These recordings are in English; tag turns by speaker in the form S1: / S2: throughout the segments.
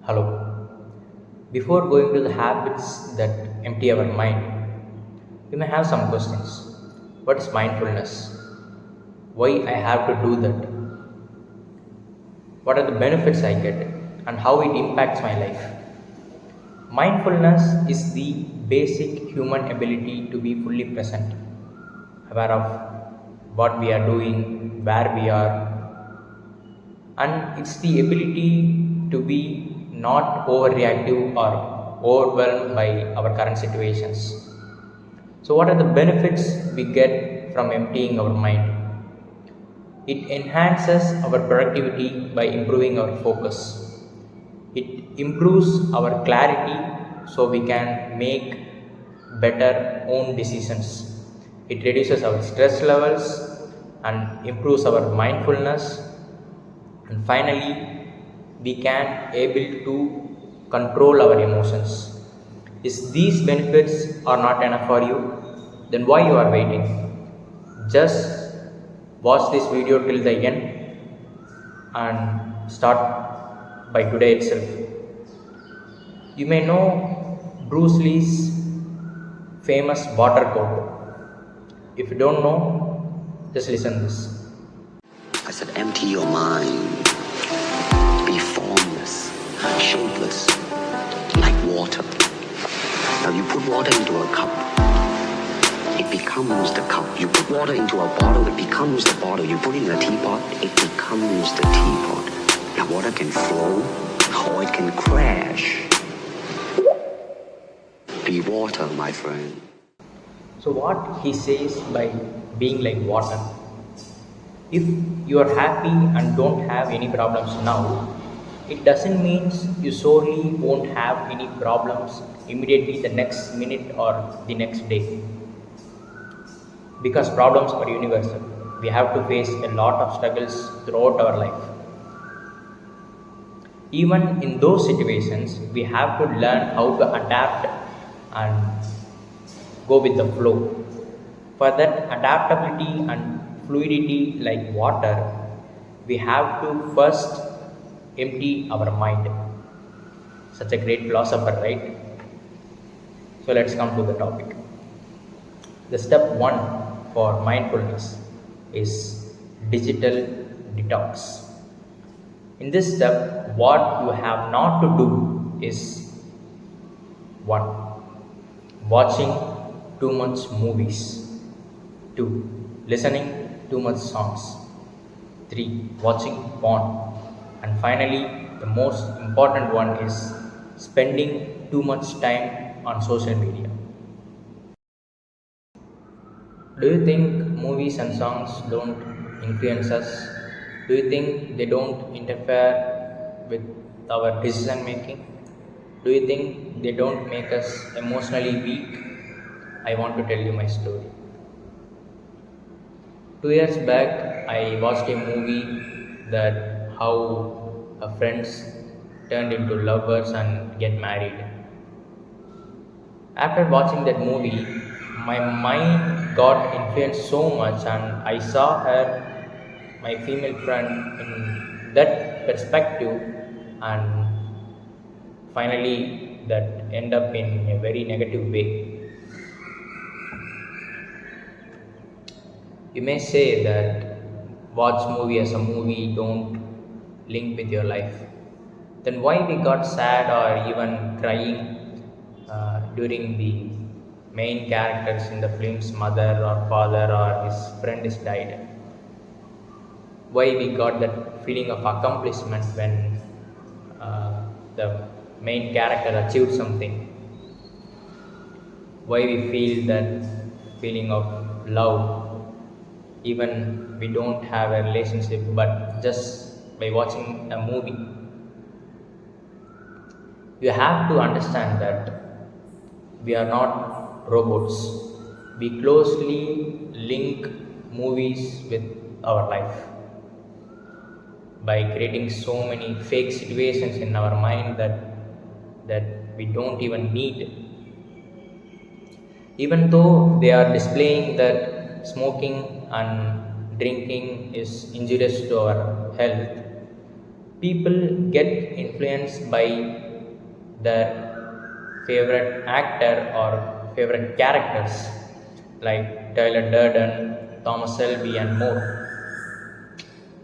S1: Hello. Before going to the habits that empty our mind, you may have some questions. What is mindfulness? Why I have to do that? What are the benefits I get? And how it impacts my life? Mindfulness is the basic human ability to be fully present, aware of what we are doing, where we are, and it's the ability to be not overreactive or overwhelmed by our current situations. So what are the benefits we get from emptying our mind? It enhances our productivity by improving our focus. It improves our clarity so we can make better own decisions. It reduces our stress levels and improves our mindfulness, and finally we can able to control our emotions. If these benefits are not enough for you, then why you are waiting? Just watch this video till the end and start by today itself. You may know Bruce Lee's famous water quote. If you don't know, just listen this.
S2: I said, empty your mind. Be formless, shapeless, like water. Now you put water into a cup, it becomes the cup. You put water into a bottle, it becomes the bottle. You put it in a teapot, it becomes the teapot. Now water can flow or it can crash. Be water, my friend.
S1: So what he says by being like water. If you are happy and don't have any problems now, it doesn't mean you solely won't have any problems immediately the next minute or the next day. Because problems are universal. We have to face a lot of struggles throughout our life. Even in those situations, we have to learn how to adapt and go with the flow. For that adaptability and fluidity like water, we have to first empty our mind. Such a great philosopher, right? So let's come to the topic. The step one for mindfulness is digital detox. In this step, what you have not to do is one, watching too much movies. 2. Listening too much songs. 3. Watching porn. And finally, the most important one is spending too much time on social media. Do you think movies and songs don't influence us? Do you think they don't interfere with our decision making? Do you think they don't make us emotionally weak? I want to tell you my story. 2 years back, I watched a movie that how friends turned into lovers and get married. After watching that movie, my mind got influenced so much, and I saw her, my female friend, in that perspective, and finally that end up in a very negative way. You may say that watch movie as a movie don't link with your life. Then why we got sad or even crying during the main characters in the film's mother or father or his friend is died? Why we got that feeling of accomplishment when the main character achieved something? Why we feel that feeling of love even we don't have a relationship, but just by watching a movie? You have to understand that we are not robots. We closely link movies with our life by creating so many fake situations in our mind that we don't even need. Even though they are displaying that smoking and drinking is injurious to our health, People get influenced by their favorite actor or favorite characters like Tyler Durden, Thomas Shelby, and more.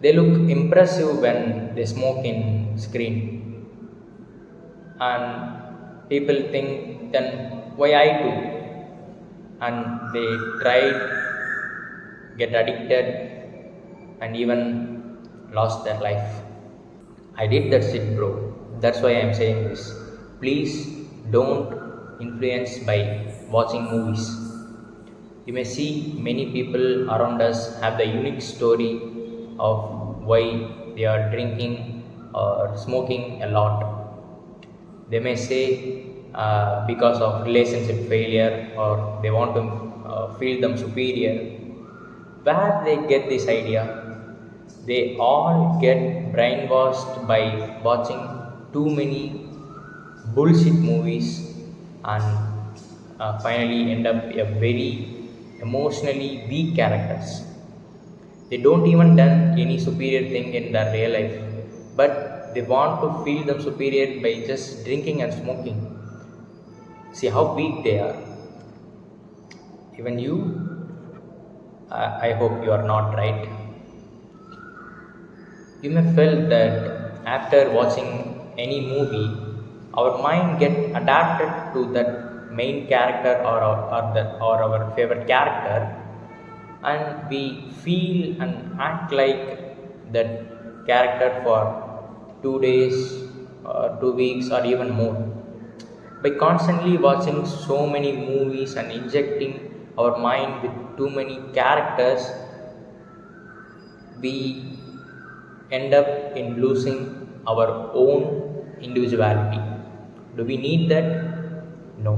S1: They look impressive when they smoke in screen, and people think then why I do, and they try get addicted and even lost their life. I did that shit, bro. That's why I'm saying this. Please don't influence by watching movies. You may see many people around us have the unique story of why they are drinking or smoking a lot. They may say because of relationship failure, or they want to feel them superior. Where they get this idea? They all get brainwashed by watching too many bullshit movies, and finally end up a very emotionally weak characters. They don't even done any superior thing in their real life, but they want to feel them superior by just drinking and smoking. See how weak they are. Even you, I hope you are not, right? You may feel that after watching any movie, our mind get adapted to that main character, or our favorite character, and we feel and act like that character for 2 days, 2 weeks, or even more. By constantly watching so many movies and injecting our mind with too many characters, we end up in losing our own individuality. Do we need that? No.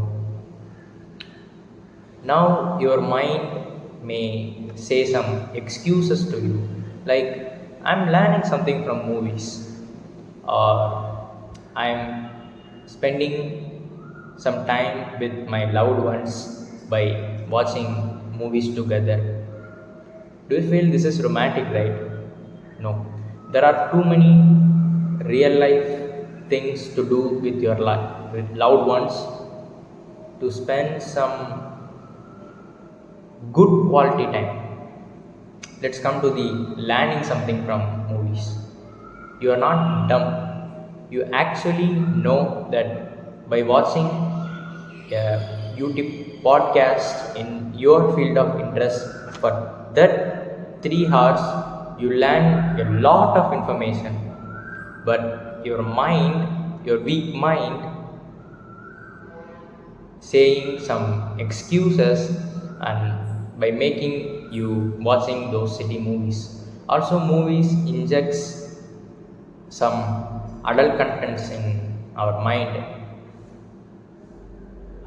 S1: Now your mind may say some excuses to you, like I'm learning something from movies, or I'm spending some time with my loved ones by watching movies together. Do you feel this is romantic, right? No. There are too many real life things to do with your life, with loved ones, to spend some good quality time. Let's come to the learning something from movies. You are not dumb. You actually know that by watching a YouTube podcast in your field of interest for that 3 hours, you learn a lot of information. But your mind, your weak mind, saying some excuses, and by making you watching those silly movies. Also, movies injects some adult contents in our mind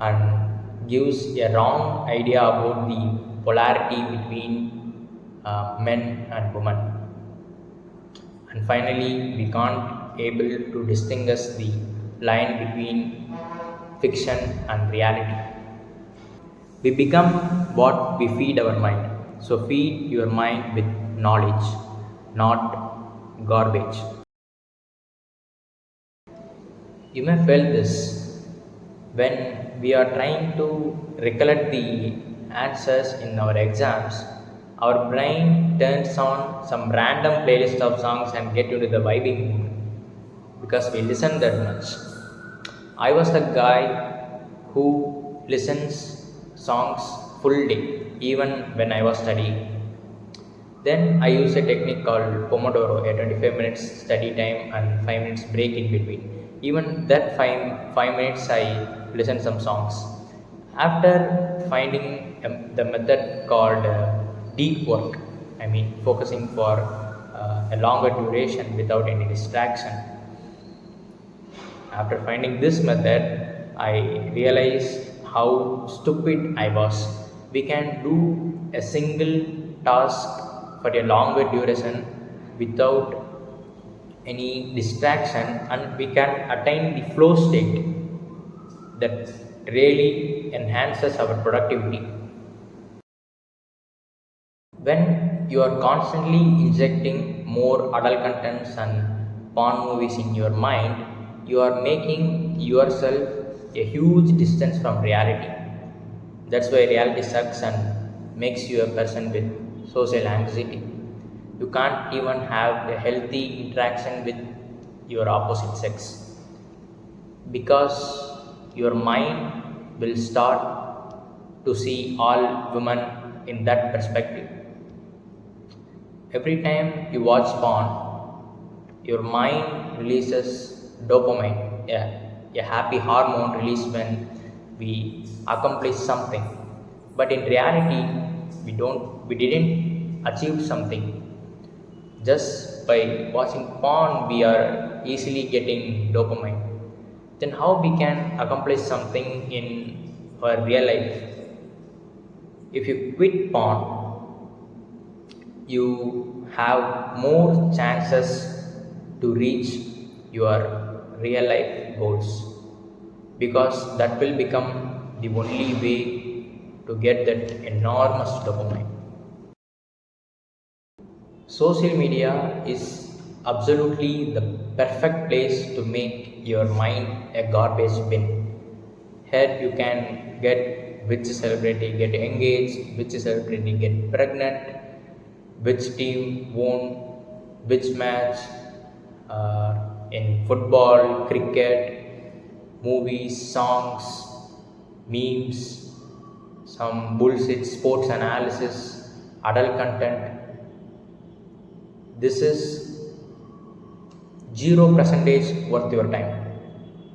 S1: and gives a wrong idea about the polarity between men and women. And finally, we can't able to distinguish the line between fiction and reality. We become what we feed our mind. So feed your mind with knowledge, not garbage. You may feel this when we are trying to recollect the answers in our exams. Our brain turns on some random playlist of songs and get into the vibing mood because we listen that much. I was the guy who listens songs full day even when I was studying. Then I use a technique called Pomodoro, a 25 minutes study time and 5 minutes break in between. Even that 5 minutes I listen some songs. After finding the method called deep work, I mean focusing for a longer duration without any distraction. After finding this method, I realized how stupid I was. We can do a single task for a longer duration without any distraction, and we can attain the flow state that really enhances our productivity. When you are constantly injecting more adult contents and porn movies in your mind, you are making yourself a huge distance from reality. That's why reality sucks and makes you a person with social anxiety. You can't even have a healthy interaction with your opposite sex because your mind will start to see all women in that perspective. Every time you watch porn, your mind releases dopamine, a happy hormone released when we accomplish something. But in reality, we didn't achieve something. Just by watching porn, we are easily getting dopamine. Then how we can accomplish something in our real life? If you quit porn, you have more chances to reach your real life goals because that will become the only way to get that enormous dopamine. Social media is absolutely the perfect place to make your mind a garbage bin. Here you can get which celebrity get engaged, which celebrity get pregnant, which team won which match in football, cricket, movies, songs, memes, some bullshit sports analysis, adult content. This is 0% worth your time.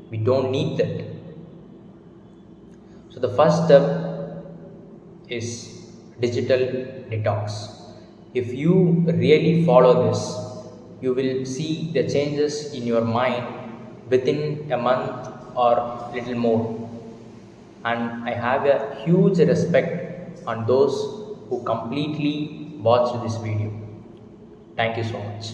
S1: We don't need that. So the first step is digital detox. If you really follow this, you will see the changes in your mind within a month or little more. And I have a huge respect on those who completely watched this video. Thank you so much.